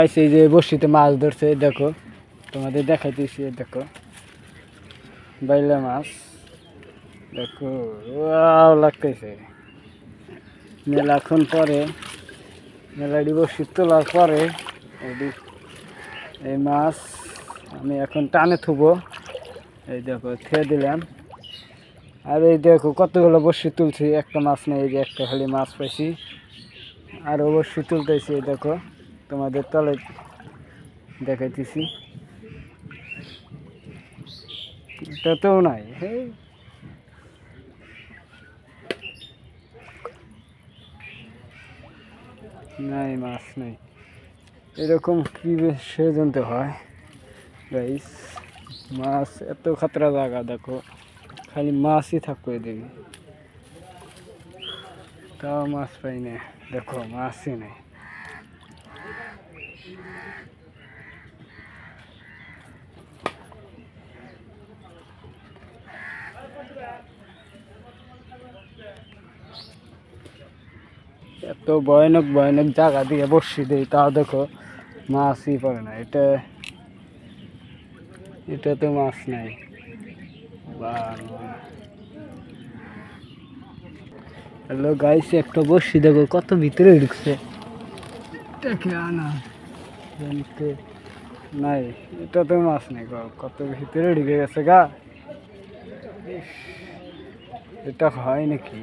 এই যে বড়শিতে মাছ ধরছে, দেখো তোমাদের দেখাইতেছি। দেখো বাইলা মাছ, দেখো ওয়াও লাগতেছে। মেলাক্ষণ পরে, মেলাডি বড়শি তোলার পরে এই মাছ আমি এখন টানে থুবো। এই দেখো থুয়ে দিলাম। আর এই দেখো কতগুলো বড়শি তুলছি, একটা মাছ নেই, এই যে একটা খালি মাছ পাইছি। আরও বড়শি তুলতেছি, দেখো তোমাদের তলে দেখাইতেছি। এটাতেও নাই, নাই মাছ নেই। এরকম কি সে জানতে হয় গাইস। মাছ এত খাতরা জায়গা, দেখো খালি মাছই থাকবে এদিকে, তাও মাছ পাই না। দেখো মাছই নেই। এত ভয়ানক ভয়ানক জায়গা দিয়ে বসছি দিই, তাও দেখো মাছই পড়ে না। এটাতে মাছ নাই। হ্যালো গাইস, একটা বসছি দেখো কত ভিতরে ঢুকছে। দেখে আনা জানতে নাই, এটাতে মাছ নেই, কত ভিতরে ঢুকে গেছে গা। এটা হয় নাকি?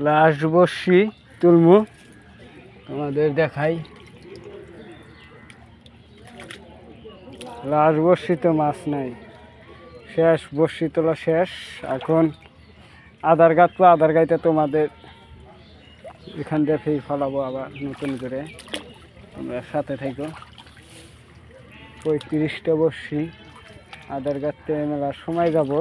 লাশ বসি তুলমু, তোমাদের দেখাই। লাশ বসি তো মাছ নাই, শেষ বসি তোলা শেষ। এখন আধার গাঁথবো, আধার গাইতে তোমাদের এখান দিয়ে ফের ফলাবো আবার নতুন করে। তোমরা সাথে থাকো। 35টা বসি আধার গাঁথতে মেলার সময় যাব।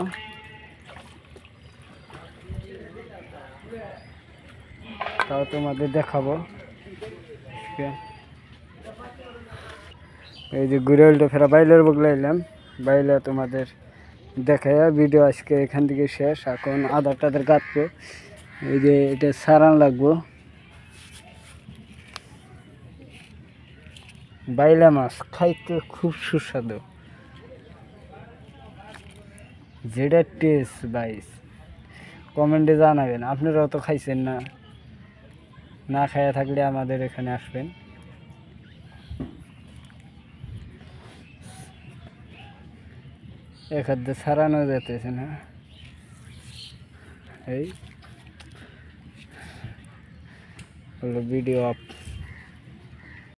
তাও তোমাদের দেখাবো। এই যে ঘুরে উল্টে ফেরা বাইলের বগলে এলাম, বাইলে তোমাদের দেখায় ভিডিও আজকে এখান থেকে শেষ। এখন আধার টাধার কাটবো, এই যে এটা সারান লাগবো। বাইলা মাছ খাইতে খুব সুস্বাদু, যেটা টেস্ট বাইস কমেন্টে জানাবেন। আপনারাও তো খাইছেন না, না খাইয়া থাকলে আমাদের এখানে আসবেন। এক হাত দিয়ে সারানো যেতেছে না। এই হলো ভিডিও অফ।